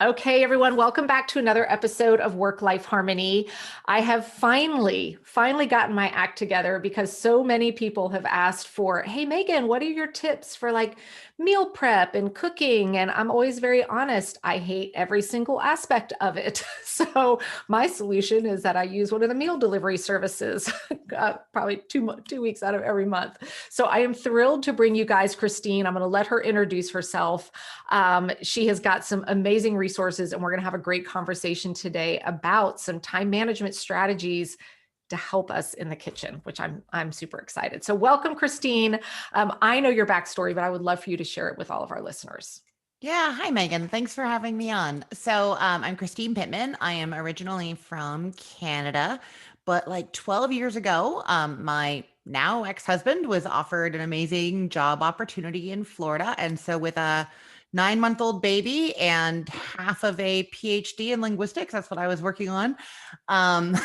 Okay, everyone, welcome back to another episode of Work-Life Harmony. I have finally gotten my act together because so many people have asked for, hey, Megan, what are your tips for like meal prep and cooking? And I'm always very honest. I hate every single aspect of it. So my solution is that I use one of the meal delivery services, probably two weeks out of every month. So I am thrilled to bring you guys Christine. I'm going to let her introduce herself. She has got some amazing resources, and we're going to have a great conversation today about some time management strategies to help us in the kitchen, which I'm super excited. So welcome, Christine. I know your backstory, but I would love for you to share it with all of our listeners. Yeah. Hi, Megan. Thanks for having me on. I'm Christine Pittman. I am originally from Canada, but like 12 years ago, my now ex-husband was offered an amazing job opportunity in Florida. And so with a 9-month-old baby and half of a PhD in linguistics, that's what I was working on. Um,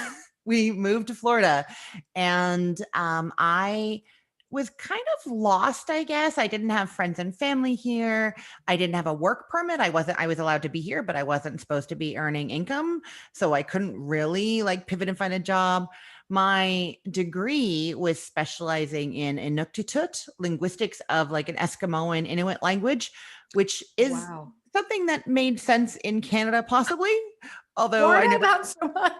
we moved to Florida and I was kind of lost, I guess. I didn't have friends and family here. I didn't have a work permit. I was allowed to be here, but I wasn't supposed to be earning income. So I couldn't really like pivot and find a job. My degree was specializing in Inuktitut, linguistics of like an Eskimo and Inuit language, which is Wow. something that made sense in Canada, possibly. Although I Florida, never, not so much.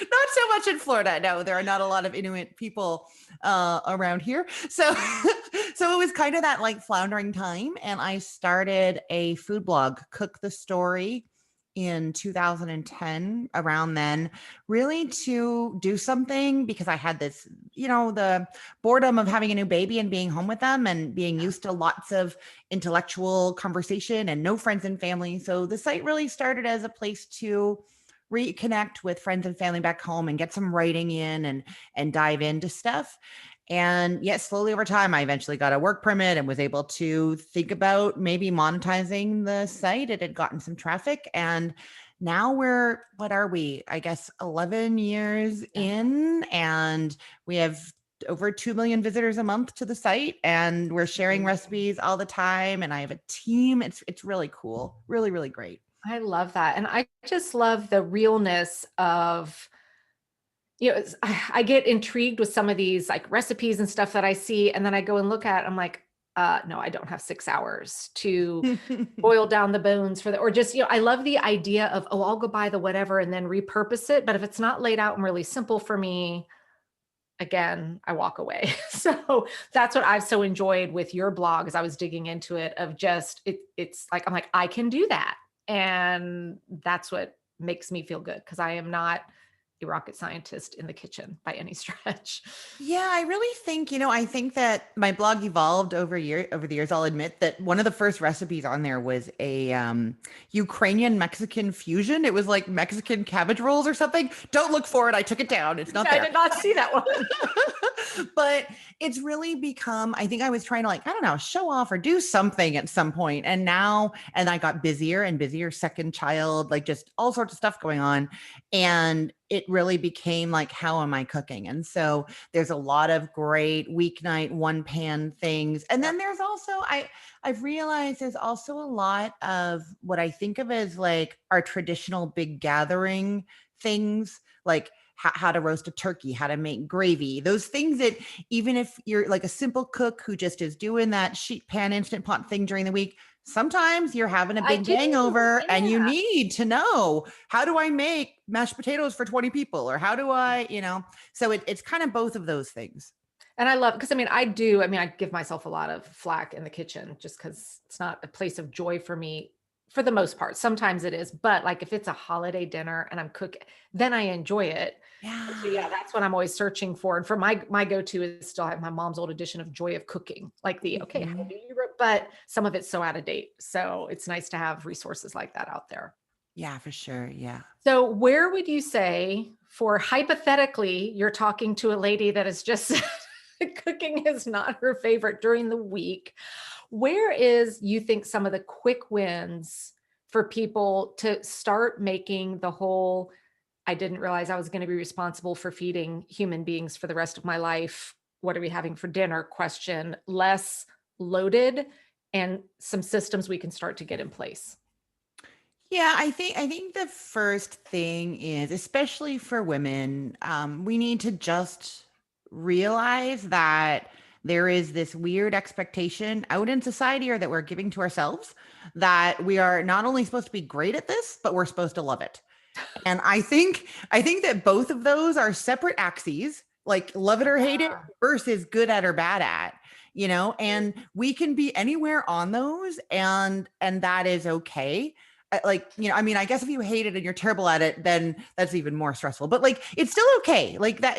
not so much in Florida. No, there are not a lot of Inuit people around here. So, so it was kind of that like floundering time. And I started a food blog, Cook the Story, in 2010, around then, really to do something because I had this, the boredom of having a new baby and being home with them and being used to lots of intellectual conversation and no friends and family. So the site really started as a place to reconnect with friends and family back home and get some writing in and dive into stuff. And yet, slowly over time, I eventually got a work permit and was able to think about maybe monetizing the site. It had gotten some traffic. And now what are we? I guess 11 years in, and we have over 2 million visitors a month to the site. And we're sharing recipes all the time. And I have a team. It's really cool. Really, really great. I love that. And I just love the realness of, I get intrigued with some of these like recipes and stuff that I see, and then I go and look at, I'm like, no, I don't have 6 hours to boil down the bones for or just, I love the idea of, oh, I'll go buy the whatever and then repurpose it. But if it's not laid out and really simple for me, again, I walk away. So that's what I've so enjoyed with your blog as I was digging into it of just, it's like, I'm like, I can do that. And that's what makes me feel good because I am not a rocket scientist in the kitchen by any stretch. Yeah, I really think, I think that my blog evolved over the years. I'll admit that one of the first recipes on there was a Ukrainian Mexican fusion. It was like Mexican cabbage rolls or something. Don't look for it. I took it down. It's not I there. did not see that one. But it's really become, I think I was trying to like, I don't know, show off or do something at some point. And I got busier and busier, second child, like just all sorts of stuff going on. And it really became like, how am I cooking? And so there's a lot of great weeknight one pan things. And then there's also, I've realized there's also a lot of what I think of as like our traditional big gathering things, like how to roast a turkey, how to make gravy, those things that even if you're like a simple cook who just is doing that sheet pan instant pot thing during the week, sometimes you're having a I big do. hangover and you Yeah. need to know, how do I make mashed potatoes for 20 people? Or how do I, so it's kind of both of those things. And I love, because I give myself a lot of flack in the kitchen just because it's not a place of joy for me for the most part. Sometimes it is, but like if it's a holiday dinner and I'm cooking, then I enjoy it. So yeah, Yeah. that's what I'm always searching for. And for my go-to is still have my mom's old edition of Joy of Cooking, like okay, how Mhm. do you, but some of it's so out of date. So it's nice to have resources like that out there. Yeah, for sure. Yeah. So where would you say for hypothetically, you're talking to a lady that is just cooking is not her favorite during the week. Where is, you think, some of the quick wins for people to start making the whole, I didn't realize I was going to be responsible for feeding human beings for the rest of my life. What are we having for dinner? Question less loaded and some systems we can start to get in place. Yeah, I think the first thing is, especially for women, we need to just realize that there is this weird expectation out in society, or that we're giving to ourselves, that we are not only supposed to be great at this, but we're supposed to love it. And I think that both of those are separate axes, like love it or hate it versus good at or bad at, and we can be anywhere on those, and that is okay. Like, I mean, I guess if you hate it and you're terrible at it, then that's even more stressful. But like, it's still okay. Like that,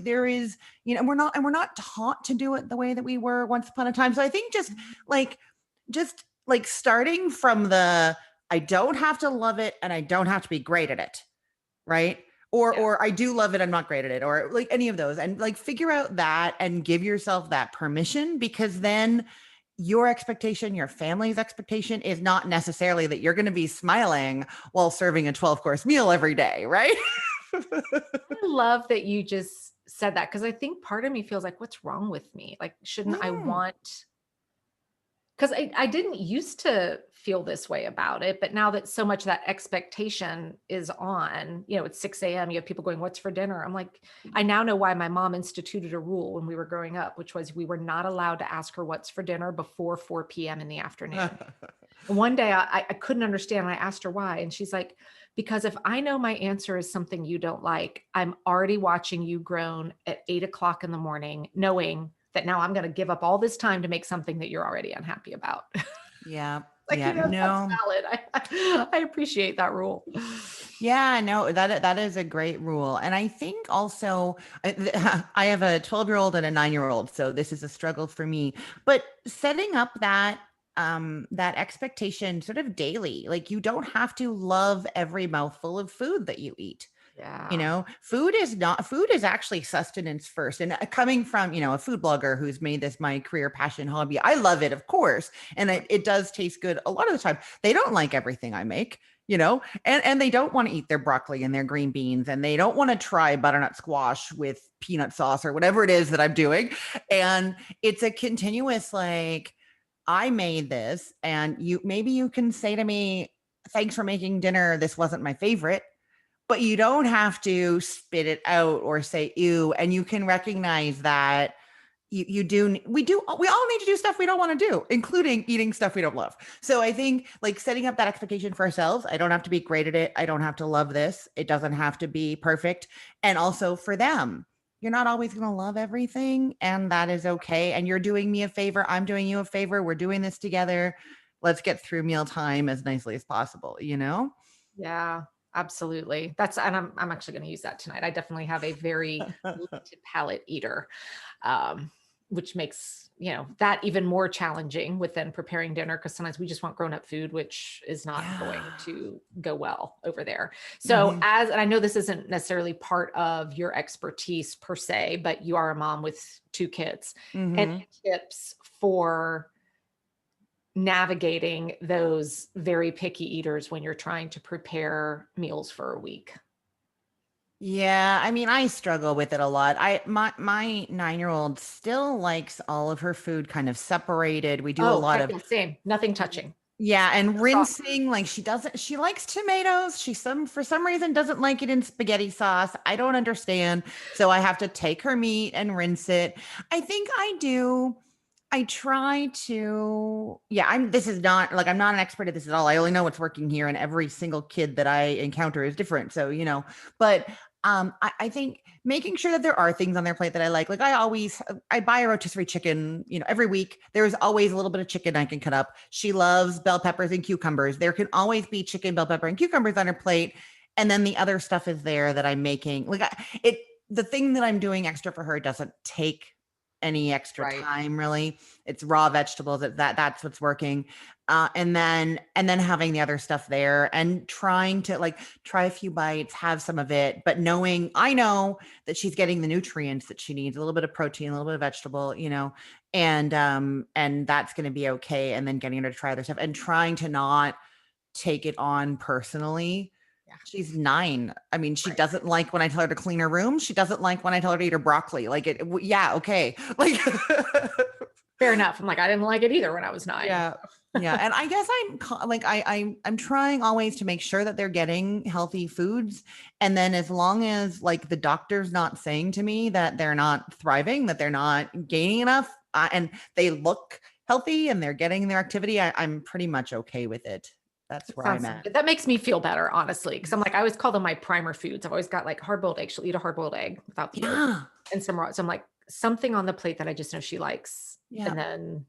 there is, we're not taught to do it the way that we were once upon a time. So I think like, just like starting from the, I don't have to love it and I don't have to be great at it, right? Or I do love it, I'm not great at it, or like any of those. And like figure out that and give yourself that permission, because then your expectation, your family's expectation is not necessarily that you're going to be smiling while serving a 12-course meal every day, right? I love that you just said that, because I think part of me feels like, what's wrong with me? Like, shouldn't I Mm. want, because I didn't used to feel this way about it, but now that so much of that expectation is on, it's 6 a.m., you have people going, what's for dinner? I'm like, I now know why my mom instituted a rule when we were growing up, which was we were not allowed to ask her what's for dinner before 4 p.m. in the afternoon. And one day I couldn't understand. I asked her why. And she's like, because if I know my answer is something you don't like, I'm already watching you groan at 8 o'clock in the morning, knowing that now I'm going to give up all this time to make something that you're already unhappy about. Yeah. Like, Yeah. that's No. valid. I appreciate that rule. Yeah, no, that is a great rule. And I think also I have a 12-year-old and a 9-year-old, so this is a struggle for me. But setting up that expectation sort of daily, like you don't have to love every mouthful of food that you eat. Yeah. Food is actually sustenance first. And coming from, a food blogger who's made this my career, passion, hobby, I love it, of course. And it does taste good a lot of the time. They don't like everything I make, and they don't want to eat their broccoli and their green beans, and they don't want to try butternut squash with peanut sauce or whatever it is that I'm doing. And it's a continuous, like, I made this, and maybe you can say to me, thanks for making dinner. This wasn't my favorite, but you don't have to spit it out or say ew. And you can recognize that we all need to do stuff we don't want to do, including eating stuff we don't love. So I think like setting up that expectation for ourselves, I don't have to be great at it, I don't have to love this, it doesn't have to be perfect. And also for them, you're not always going to love everything, and that is okay. And you're doing me a favor, I'm doing you a favor, we're doing this together. Let's get through mealtime as nicely as possible. Yeah, absolutely. And I'm actually going to use that tonight. I definitely have a very limited palate eater, which makes, that even more challenging with then preparing dinner, because sometimes we just want grown-up food, which is not going Yeah. to go well over there. So Mhm. and I know this isn't necessarily part of your expertise per se, but you are a mom with 2 kids. Mhm. Any tips for navigating those very picky eaters when you're trying to prepare meals for a week? Yeah, I mean, I struggle with it a lot. My 9-year-old still likes all of her food kind of separated. We do a Oh, lot heck of yeah, same. Nothing touching. yeah, and No sauces. rinsing. Like she likes tomatoes. For some reason doesn't like it in spaghetti sauce. I don't understand. So I have to take her meat and rinse it. I think I do. I try to, yeah, this is not like, I'm not an expert at this at all. I only know what's working here, and every single kid that I encounter is different. So, but I think making sure that there are things on their plate that I like I buy a rotisserie chicken, every week. There's always a little bit of chicken I can cut up. She loves bell peppers and cucumbers. There can always be chicken, bell pepper, and cucumbers on her plate. And then the other stuff is there that I'm making. The thing that I'm doing extra for her doesn't take any extra Right. time, really. It's raw vegetables. That's what's working. And then having the other stuff there, and trying to like try a few bites, have some of it, but I know that she's getting the nutrients that she needs, a little bit of protein, a little bit of vegetable, and that's going to be okay. And then getting her to try other stuff and trying to not take it on personally. Yeah. She's 9. I mean, she Right. doesn't like when I tell her to clean her room. She doesn't like when I tell her to eat her broccoli. Yeah, okay. Like, Fair enough. I'm like, I didn't like it either when I was 9. yeah. Yeah, and I guess I'm trying always to make sure that they're getting healthy foods, and then as long as like the doctor's not saying to me that they're not thriving, that they're not gaining enough, and they look healthy and they're getting their activity, I'm pretty much okay with it. That's where I'm Sounds at. good. That makes me feel better, honestly. Cause I'm like, I always call them my primer foods. I've always got like hard-boiled egg. She'll eat a hard-boiled egg without the yolk Yeah, and some raw. So I'm like, something on the plate that I just know she likes. yeah. And then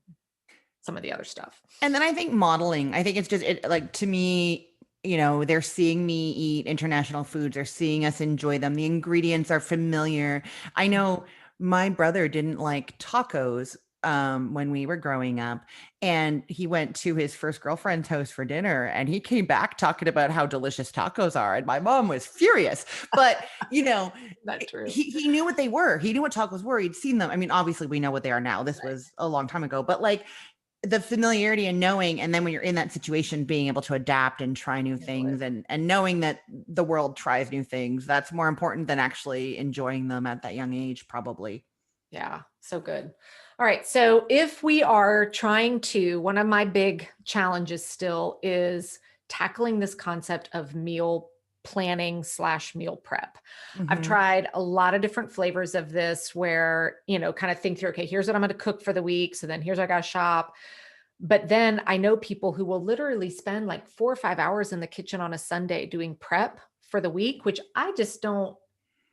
some of the other stuff. And then I think modeling, I think it's just like to me, they're seeing me eat international foods, they're seeing us enjoy them. The ingredients are familiar. I know my brother didn't like tacos when we were growing up, and he went to his first girlfriend's house for dinner, and he came back talking about how delicious tacos are, and my mom was furious. But Not true. he knew what they were. He knew what tacos were. He'd seen them. I mean, obviously we know what they are now. This was a long time ago, but like the familiarity and knowing, and then when you're in that situation, being able to adapt and try new things, and knowing that the world tries new things, that's more important than actually enjoying them at that young age, probably. Yeah, so good. All right. So if we are trying to, one of my big challenges still is tackling this concept of meal planning slash meal prep. I've Mhm. tried a lot of different flavors of this where, kind of think through, okay, here's what I'm going to cook for the week. So then here's what I got to shop. But then I know people who will literally spend like 4 or 5 hours in the kitchen on a Sunday doing prep for the week, which I just don't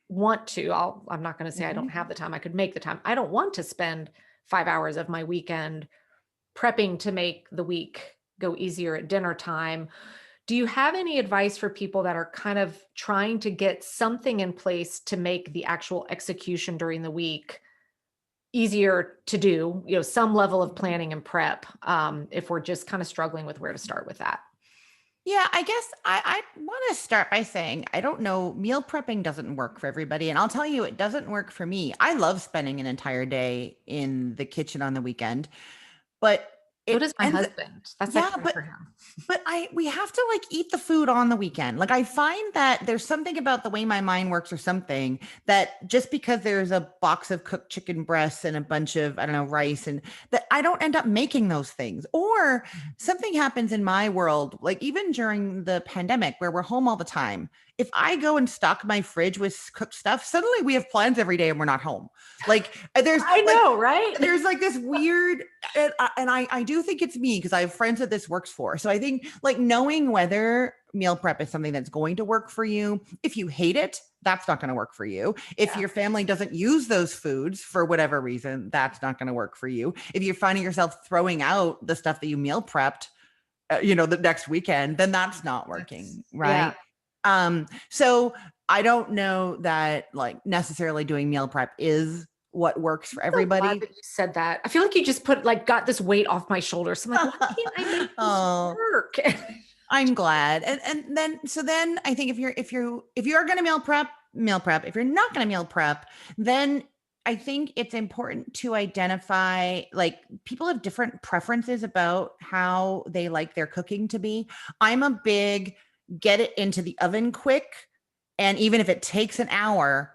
want to. I'm not going to say I don't Mhm. have the time. I could make the time. I don't want to spend 5 hours of my weekend prepping to make the week go easier at dinner time. Do you have any advice for people that are kind of trying to get something in place to make the actual execution during the week easier to do, some level of planning and prep, if we're just kind of struggling with where to start with that? Yeah, I guess I want to start by saying I don't know, meal prepping doesn't work for everybody. And I'll tell you, it doesn't work for me. I love spending an entire day in the kitchen on the weekend, but So it does my ends. husband. That's Yeah, exciting for him. but we have to like eat the food on the weekend. Like I find that there's something about the way my mind works or something, that just because there's a box of cooked chicken breasts and a bunch of, I don't know, rice, and that I don't end up making those things. Or something happens in my world, like even during the pandemic where we're home all the time. If I go and stock my fridge with cooked stuff, suddenly we have plans every day and we're not home. Like I know, right? there's like this weird, and I do think it's me because I have friends that this works for. So I think like knowing whether meal prep is something that's going to work for you. If you hate it, that's not going to work for you. If Yeah. your family doesn't use those foods for whatever reason, that's not going to work for you. If you're finding yourself throwing out the stuff that you meal prepped, the next weekend, then that's not working, Yeah. right? So I don't know that like necessarily doing meal prep is what works for So glad everybody. that you said that. I feel like you just got this weight off my shoulders. I'm like, why can't I make this Oh, work? I'm glad. And then I think if you are going to meal prep. If you're not going to meal prep, then I think it's important to identify, like, people have different preferences about how they like their cooking to be. I'm a big get it into the oven quick, and even if it takes an hour,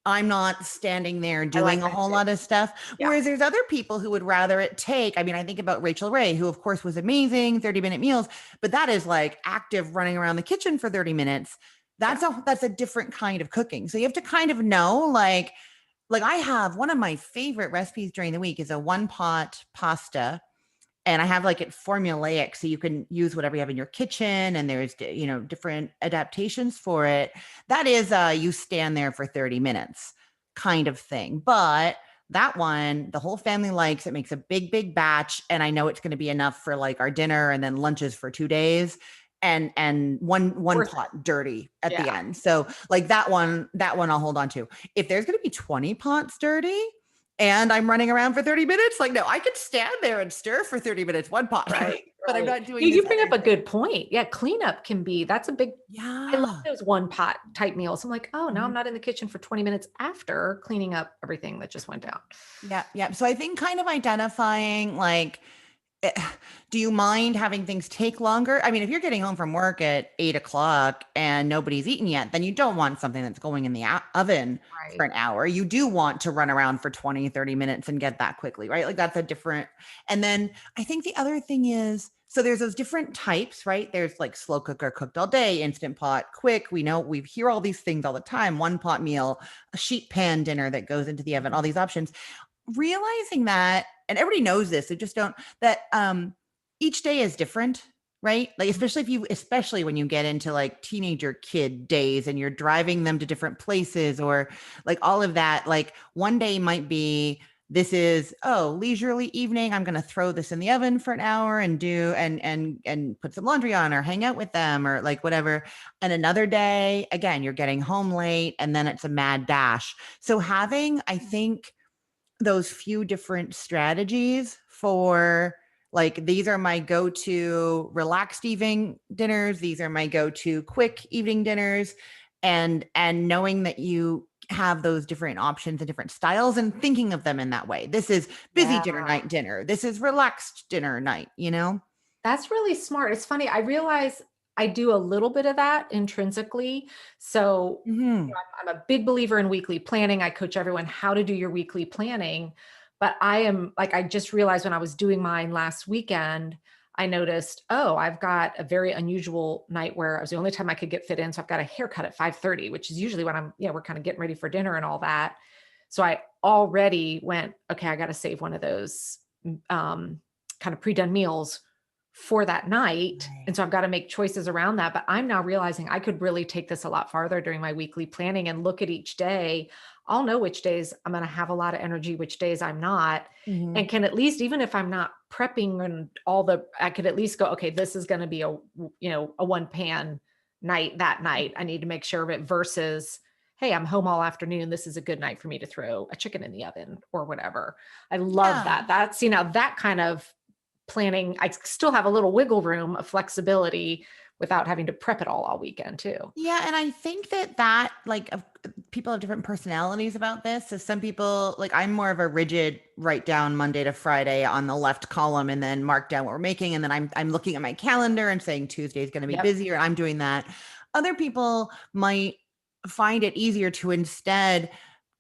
I'm not standing there I like doing a that whole too. lot of stuff. Yeah. Whereas there's other people who would rather it take, I mean, I think about Rachel Ray, who of course was amazing, 30-minute meals, but that is like active running around the kitchen for 30 minutes. Yeah. That's a different kind of cooking. So you have to kind of know, like I have one of my favorite recipes during the week is a one pot pasta, and I have like it formulaic, so you can use whatever you have in your kitchen, and there's different adaptations for it. That is you stand there for 30 minutes kind of thing. But that one, the whole family likes. It makes a big batch, and I know it's going to be enough for like our dinner and then lunches for 2 days, and one Worth it. pot dirty at the Yeah. end. So like that one I'll hold on to. If there's going to be 20 pots dirty and I'm running around for 30 minutes, like, no, I could stand there and stir for 30 minutes, one pot, Right. but I'm Right. not doing You this bring other up a thing. good point. Yeah. Cleanup that's a big, I love Yeah. those one pot type meals. I'm like, oh, now I'm Mhm. not in the kitchen for 20 minutes after cleaning up everything that just went down. Yeah. Yeah. So I think kind of identifying like eh, do you mind having things take longer? I mean, if you're getting home from work at 8 o'clock and nobody's eaten yet, then you don't want something that's going in the oven for Right. an hour. You do want to run around for 20, 30 minutes and get that quickly, right? Like that's a different. And then I think the other thing is, so there's those different types, right? There's like slow cooker, cooked all day, instant pot, quick. We know we hear all these things all the time. One pot meal, a sheet pan dinner that goes into the oven, all these options. Realizing that, and everybody knows this, they just don't, that each day is different, right? Like especially when you get into like teenager kid days and you're driving them to different places or like all of that. Like one day might be, this is, oh, leisurely evening, I'm going to throw this in the oven for an hour and do and put some laundry on or hang out with them or like whatever. And another day, again, you're getting home late and then it's a mad dash. So having, I think, those few different strategies for, like, these are my go-to relaxed evening dinners, these are my go-to quick evening dinners, and knowing that you have those different options and different styles and thinking of them in that way. This is busy Yeah. dinner night dinner, this is relaxed dinner night, you know. That's really smart. It's funny. I realize I do a little bit of that intrinsically. So Hmm. I'm a big believer in weekly planning. I coach everyone how to do your weekly planning. But I am like, I just realized when I was doing mine last weekend, I noticed, oh, I've got a very unusual night where it was the only time I could get fit in. So I've got a haircut at 5:30, which is usually when we're kind of getting ready for dinner and all that. So I already went, okay, I got to save one of those kind of pre-done meals for that night. Right. And so I've got to make choices around that. But I'm now realizing I could really take this a lot farther during my weekly planning and look at each day. I'll know which days I'm going to have a lot of energy, which days I'm not. Hmm. And can at least, even if I'm not prepping and all the, I could at least go, okay, this is going to be a one pan night that night. I need to make sure of it versus, hey, I'm home all afternoon. This is a good night for me to throw a chicken in the oven or whatever. I love Yeah. that. That's, that kind of planning. I still have a little wiggle room of flexibility without having to prep it all weekend too. Yeah, and I think that like people have different personalities about this. So some people, like I'm more of a rigid write down Monday to Friday on the left column and then mark down what we're making, and then I'm looking at my calendar and saying Tuesday is going to be Yep. busier. I'm doing that. Other people might find it easier to instead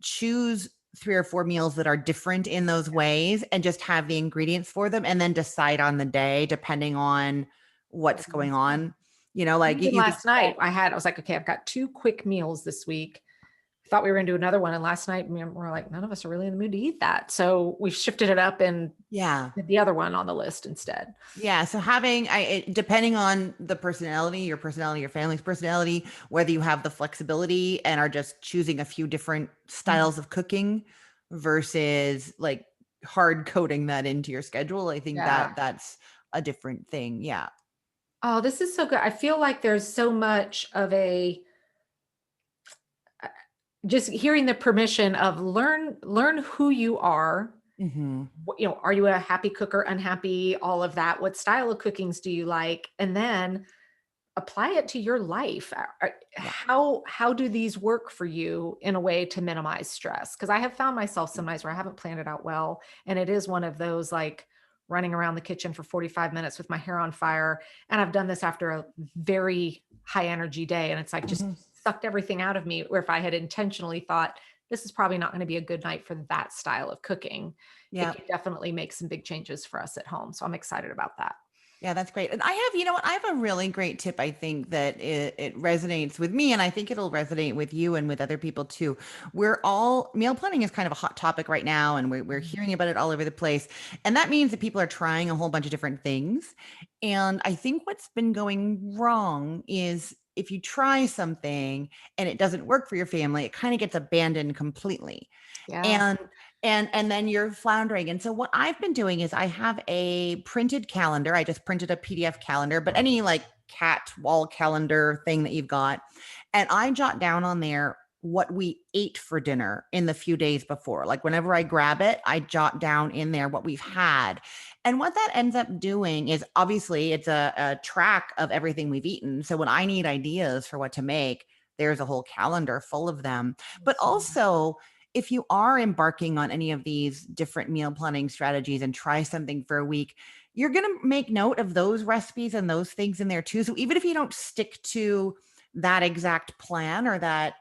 choose 3 or 4 meals that are different in those ways and just have the ingredients for them and then decide on the day depending on what's going on. You know, like Even you could last night, I was like, okay, I've got 2 quick meals this week. I thought we were going to do another one. And last night we're like, none of us are really in the mood to eat that. So we've shifted it up and yeah. did the other one on the list instead. Yeah. So having, depending on the personality, your family's personality, whether you have the flexibility and are just choosing a few different Mhm. styles of cooking versus like hard coding that into your schedule, I think Yeah. that's a different thing. Yeah. Oh, this is so good. I feel like there's so much of uh, just hearing the permission of learn who you are. Hmm. Are you a happy cooker, unhappy, all of that? What style of cookings do you like? And then apply it to your life. Yeah. How do these work for you in a way to minimize stress? Because I have found myself sometimes where I haven't planned it out well, and it is one of those like running around the kitchen for 45 minutes with my hair on fire. And I've done this after a very high energy day, and it's like just Hmm. sucked everything out of me. Where if I had intentionally thought this is probably not going to be a good night for that style of cooking, it Yeah. could definitely make some big changes for us at home. So I'm excited about that. Yeah, that's great. And I have, you know what, I have a really great tip. I think that it resonates with me, and I think it'll resonate with you and with other people too. We're all, meal planning is kind of a hot topic right now, and we're hearing about it all over the place. And that means that people are trying a whole bunch of different things. And I think what's been going wrong is if you try something and it doesn't work for your family, it kind of gets abandoned completely. Yeah. And and then you're floundering. And so what I've been doing is I have a printed calendar. I just printed a PDF calendar, but any like cat wall calendar thing that you've got, and I jot down on there what we ate for dinner in the few days before. Like whenever I grab it, I jot down in there what we've had. And what that ends up doing is, obviously it's a track of everything we've eaten. So when I need ideas for what to make, there's a whole calendar full of them. But also, if you are embarking on any of these different meal planning strategies and try something for a week, you're going to make note of those recipes and those things in there too. So even if you don't stick to that exact plan or that,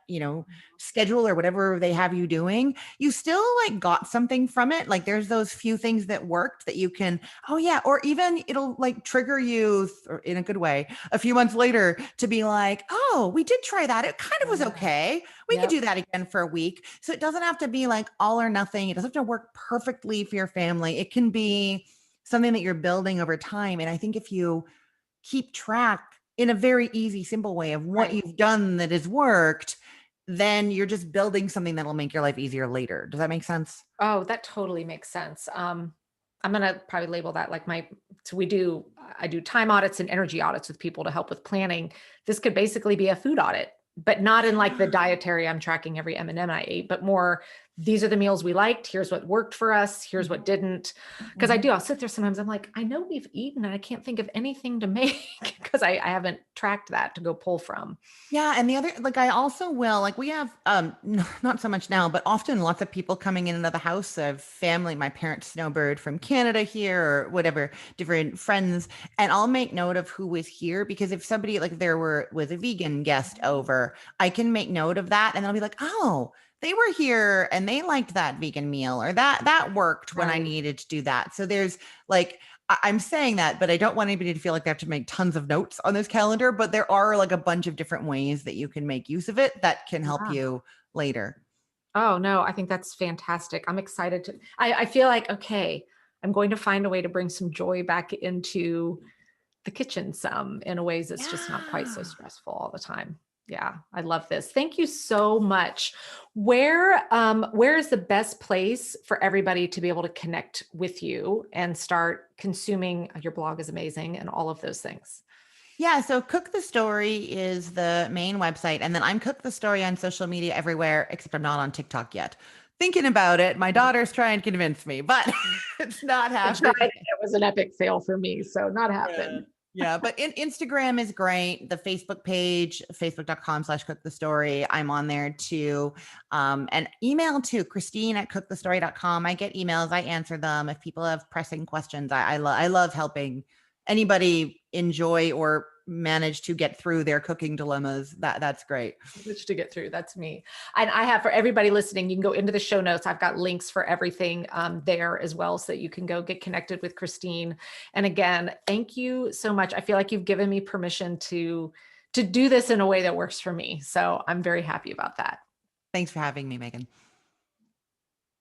schedule or whatever they have you doing, you still like got something from it. Like there's those few things that worked that you can, oh yeah, or even it'll like trigger you or in a good way a few months later to be like, oh, we did try that. It kind of was okay. We could do that again for a week. So it doesn't have to be like all or nothing. It doesn't have to work perfectly for your family. It can be something that you're building over time. And I think if you keep track in a very easy, simple way of what you've done that has worked, then you're just building something that'll make your life easier later. Does that make sense? Oh, that totally makes sense. I'm gonna probably label that like I do time audits and energy audits with people to help with planning. This could basically be a food audit, but not in like the dietary, I'm tracking every M&M I ate, but more, these are the meals we liked. Here's what worked for us. Here's what didn't. Because I'll sit there sometimes. I'm like, I know we've eaten and I can't think of anything to make because I haven't tracked that to go pull from. Yeah. And the other, like, I also will, like, we have, not so much now, but often lots of people coming in and out of the house of family. My parents snowbird from Canada here or whatever, different friends. And I'll make note of who was here because if somebody, like, was a vegan guest over, I can make note of that. And I'll be like, oh, they were here and they liked that vegan meal or that worked when I needed to do that. So there's like, I'm saying that, but I don't want anybody to feel like they have to make tons of notes on this calendar, but there are like a bunch of different ways that you can make use of it that can help you later. Oh no, I think that's fantastic. I'm excited I feel like, okay, I'm going to find a way to bring some joy back into the kitchen some in a ways that's just not quite so stressful all the time. Yeah, I love this. Thank you so much. Where is the best place for everybody to be able to connect with you and start consuming? Your blog is amazing and all of those things. Yeah, so Cook the Story is the main website. And then I'm Cook the Story on social media everywhere, except I'm not on TikTok yet. Thinking about it. My daughter's trying to convince me, but it's not happening. It was an epic fail for me, so not happened. Yeah, but Instagram is great. The Facebook page, facebook.com/cookthestory. I'm on there too. And email to Christine@cookthestory.com. I get emails. I answer them. If people have pressing questions, I love helping anybody enjoy or manage to get through their cooking dilemmas. That's great. To get through. That's me. And I have, for everybody listening, you can go into the show notes. I've got links for everything there as well, so that you can go get connected with Christine. And again, thank you so much. I feel like you've given me permission to do this in a way that works for me. So I'm very happy about that. Thanks for having me, Megan.